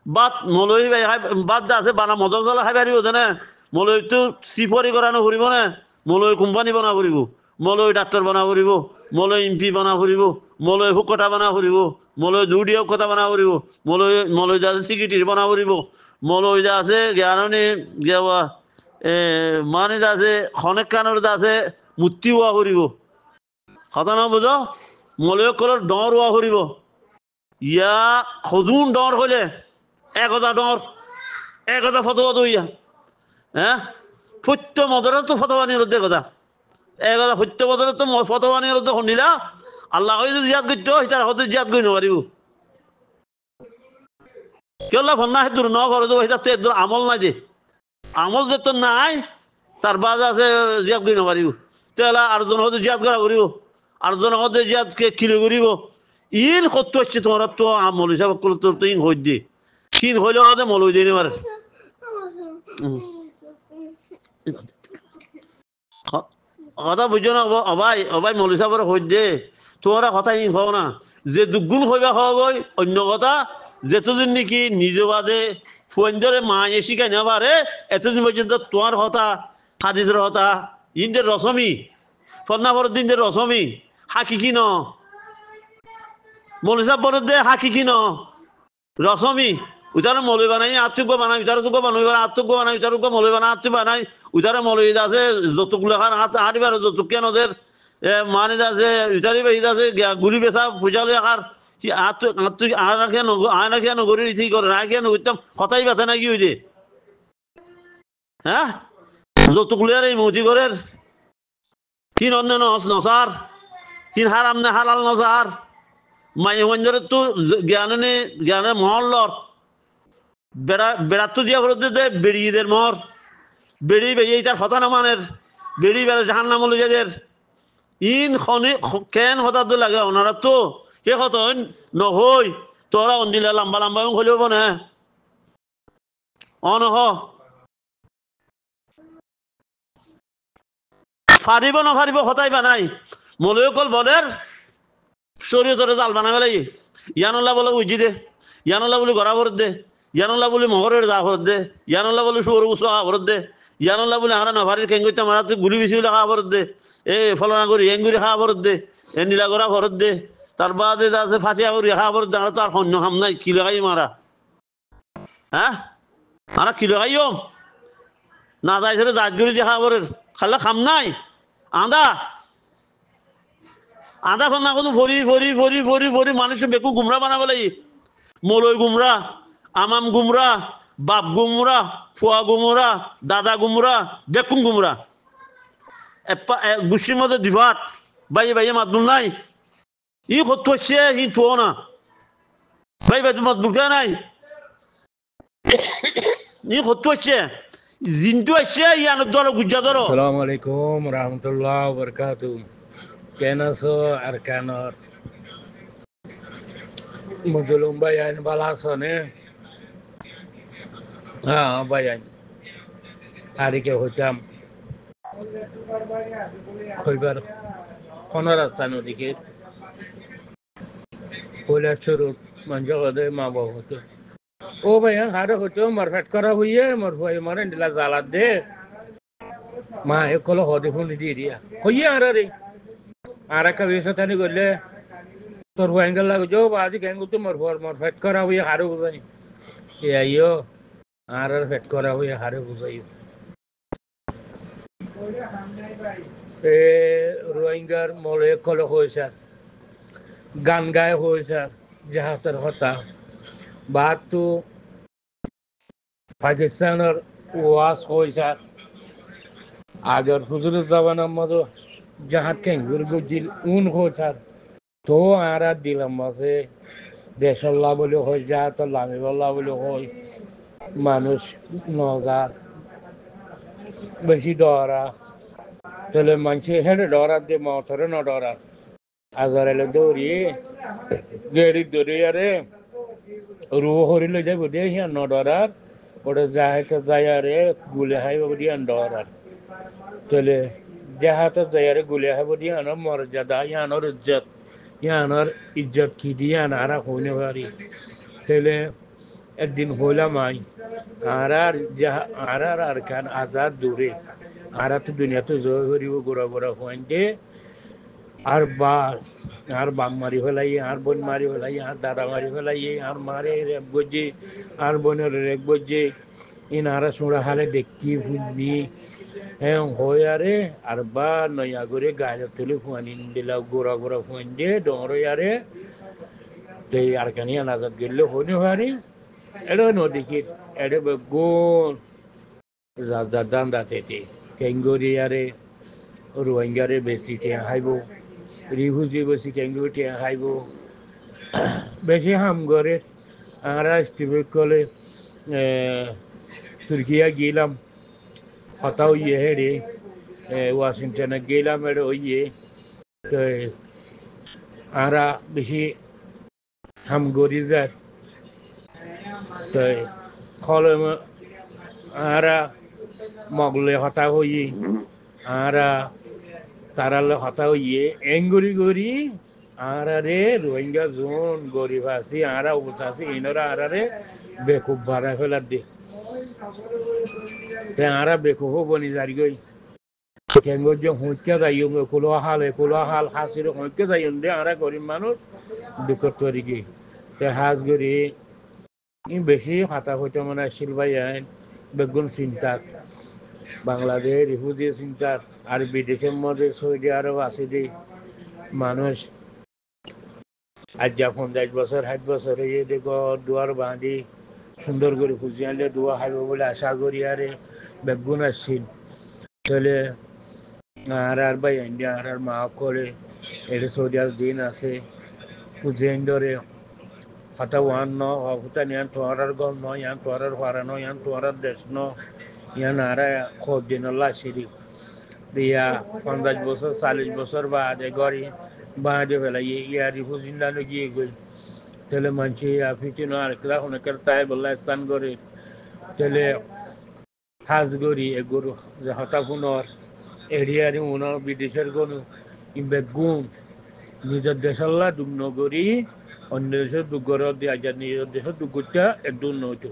বাদ মলই বাদ আছে বানা মজল জল খাই পারিব জানে মলইটো চিপরি করানো ফুরিব না মলই কোম্পানি বনা ফুরিব মলই ডাক্তার বনা ফুরিব মলই এমপি বনা ফুরিব মলই হুকতা বনা ফুরিব মলই দুডিয়ক কথা বনা ফুরিব মলই যা সিকিটির বনা ফুরিব মলই যা আছে জ্ঞানী গেওয়া মানে যা আছে খনেক কানোর যা আছে মূর্তি হওয়া ফুরিব কথা না বুঝো মলয় কলর ডর হওয়া ফুরিব ইয়া সদুন ডর হলে 1000 ডর 1000 ফতোয়া দইয়া হ্যাঁ সত্য মদরে তো ফতোয়ানির রদ্দে কথা 1000 সত্য মদরে তো ফতোয়ানির রদ্দে শুনিলা আল্লাহ হয়তো জিয়াদ করতে তার হয়তো জিয়াদ করি নপারিব কেলা ভন্না হে দূর ন করে দেবো এটা তো এর আমল নাই যে আমল যে তো নাই তার বাজ আছে জিয়াদ করি নপারিব তেলা আরজন হয়তো জিয়াদ করা করিব আরজন হয়তো জিয়াদকে কিলো করিব ইন সত্য হচ্ছে তোমার তো আমল হিসাবে করলে তোর তো ইন হই দিয়ে কিন হইলে হয়তো মল হয়ে দিয়ে পারে কথা বুঝছো না অবাই অবাই মৌলী সাহেবের হই দে তোমার কথা ইন হও না যে দুগুণ হইবা হওয়া গই অন্য কথা যেতদিন নাকি নিজ বাদে ফুয়েঞ্জরে মায়ে শিখাই না পারে এতদিন পর্যন্ত তোমার হতা হাদিসের হতা ইন্দের রসমি ফন্নাফর দিন যে রসমি হাকি কি ন মৌলী সাহেব বলে দে হাকি কি ন রসমি উচারে মৌলী বানাই আত্মজ্ঞ বানাই উচারে যোগ্য বানাই আত্মজ্ঞ বানাই উচারজ্ঞ মৌলী বানাই আত্ম বানাই উচারে মৌলী আছে যৌতুক লেখার হারিবার যৌতুক কেন ওদের মানে আছে উচারি বেশি আছে গুলি বেচা পূজা লেখার আনাখিয়া নগরী ঠিক করে রাখিয়া নগরতাম কথাই বেচা না কি হয়েছে হ্যাঁ যৌতুক লেয়ার এই মৌজি ঘরের তিন অন্য নসার তিন হারাম নে হালাল নসার মাই মঞ্জরের তো জ্ঞানে মহল্লর বেড়াতো দিয়া ফেরত দে বেড়িয়েদের মর বেড়ি বেরিয়ে তার হতা নামানের বেড়ি বেড়ে জাহান নাম লুজাদের ইন খনি কেন হতা তো লাগে ওনারা তো কে হত নহই তোরা অন্দিলে লম্বা লম্বা হলেও না অনহ ফারিব নফারিব হতাই বানাই মলয় কল বলের শরীয়তরে জাল বানাবে লাগে ইয়ানুল্লাহ বলে উজি দে ইয়ানুল্লাহ বলে গড়া ভরত দে ইয়ানুল্লাহ বলে মহরের যা ভরত দে ইয়ানুল্লাহ বলে সৌর গুসা ভরত দে ইয়ানুল্লাহ বলে হারা নফারির কেঙ্গুইতে মারা তুই গুলি বেশি বলে খাওয়া ভরত দে ফলনা করি এঙ্গুরি খাওয়া ভরত দে নীলা গড়া ভরত দে তার বাদে আছে ফাঁসিয়া করি খাওয়া ভরত দে তো আর সৈন্য খাম নাই কি লাগাই মারা হ্যাঁ আরা কি লাগাইও না যাই সেটা জাত করি দিয়ে খাওয়া ভরের খালে খাম নাই আদা আদা ফল না কোনো ভরি ভরি ভরি ভরি ভরি মানুষের বেকু গুমরা বানাবে লাগি মলই গুমরা আমাম গুমরা বাপ গুমরা ফুয়া গুমরা দাদা গুমরা বেকুম গুমরা গুছির মধ্যে দিভাট বাইয়ে বাইয়ে মাতবুল নাই ই সত্য হচ্ছে ই থো না ভাই ভাই তোমার দুর্গা নাই ই সত্য হচ্ছে জিনটো হচ্ছে ইয়ানোর ধরো গুজ্জা ধরো আসসালামু আলাইকুম রহমতুল্লাহ বরকাতু কেন আছো আর কেন মজলুম ভাই আইন বালা আছো নে হ্যাঁ ভাই আইন আরিকে হইতাম খইবার কোন রাস্তা নদীকে কৈলাস স্বরূপ মঞ্জে মা বাবু হতো ও ভাই হারে হতো মারফেট করা হইয়ে মোর ভাই মারে দিলা জালাত দে মা একলো হদে ফোন দিয়ে দিয়া হইয়ে আর রে আর একটা বিষয় তানি করলে তোর ভয়ঙ্কর লাগে যো বাজি গ্যাঙ্গু তো মোর ফেট করা হইয়ে হারে বুঝাই এ আইও আর ফেট করা হইয়ে হারে বুঝাই এ রোহিঙ্গার মলে কলে হয়েছে গান গায়ে হয়েছে জাহাতের হতা বাদ তো পাকিস্তানের ওয়াজ হয়েছে আগের হুজুরের জবানের মতো জাহাত কেঙ্গুর গুজিল উন হয়েছে তো আর দিলাম মাঝে দেশল্লা বলে হয় জাহাতর লামিবাল্লা বলে হয় মানুষ নজার বেশি ডরা তাহলে মানুষ হেঁটে ডরার দিয়ে মতরে ন ডরার আজার এলে দৌড়িয়ে গেড়ি দৌড়িয়ে আরে রু হরিলে যাইব দিয়ে হিয়া ন ডরার ওটা যাহাতে যায় আরে গুলে হাইব দিয়ে ডরার তাহলে যাহাতে যায় আরে গুলে হাইব দিয়ে আনার মর্যাদা ইয়ানোর ইজ্জত ইয়ানোর ইজ্জত কি দিয়ে আনারা হইনে পারি তাহলে একদিন হইলাম আই আর খান আজাদ দূরে আর তো দুনিয়াতে জয় করিব গোড়া গোড়া হইতে আর বা আর বাপ মারি ফেলাই আর বোন মারি ফেলাই আর দাদা মারি ফেলাই আর মারে রেপ গজে আর বোনের রেপ গজে ইনারা সুরা হালে দেখি ফুলবি হ্যাঁ হয়ে আরে আর বা নয়া করে গায়ে তুলে ফুয়ানি দিলা গোড়া গোড়া ফুয়ান দিয়ে ডরে আরে তো আর কানি আনাজাত গেলে হইনি হারি এটা নদীকির এটা বেগুন যা দাম দাঁতে কেঙ্গুরি আরে রোহিঙ্গারে বেশি টিয়া খাইব রিফিউজি বেশি কেঙ্গুরি টিয়া খাইব বেশি হাম করে আমরা স্টিভেক কলে তুর্কিয়া গেলাম হতাও ইয়ে হেরে ওয়াশিংটনে গেলাম এটা ওইয়ে তো আমরা বেশি হাম করি যায় তো খলে আমরা মগলে হতা হই আমরা তারালে হতা হইয়ে এঙ্গুরি গরি আরে রোহিঙ্গা জোন গরিব আছি আরা অবস্থা আছি ইনরা আরে বেকুব ভাড়া ফেলার দি তে আরা বেকুব বনি জারি গই কেঙ্গো যে হইতে যাইও কুলো হাল হাসির হইতে যাইও দে আরা গরিব মানুষ দুঃখর তরি কি তে হাজ গরি বেশি হাতা হইতে মানে শিলবাই বেগুন চিন্তা বাংলাদেশ রিফিউজি চিন্তার আর বিদেশের মধ্যে সৌদি আরব আছে যে মানুষ আজ যা 50 বছর 60 বছর হয়ে দেখো দুয়ার বাঁধি সুন্দর করে খুঁজে আনলে দোয়া খাইব বলে আশা করি আরে বেগুন আসছিল তাহলে আর ভাই ইন্ডিয়া আর মা করে এটা সৌদি আরব দিন আছে খুঁজে ধরে হতা ওয়ান ন হতা নিয়ান তোয়ার গল ন ইয়ান তোয়ার ফারা ন ইয়ান তোয়ার দেশ ন ইয়ান আরা খোঁজ দিন লাশিরি দিয়া 50 বছর 40 বছর বাদে গড়ি বাদে ফেলাই ইয়ারি ফুজিন্দানো গিয়ে গই তাহলে মানুষ ফিটিন আর ক্লাস অনেকের তাই বললা স্থান করে তাহলে হাজ গড়ি এ গরু যে হতা পুনর এরিয়ারি উনার বিদেশের গরু বেগুন নিজের দেশাল্লা দুগ্ন করি অন্য দেশের দুগ্গর দিয়ে নিজের দেশের দুগ্গটা একদম নইতো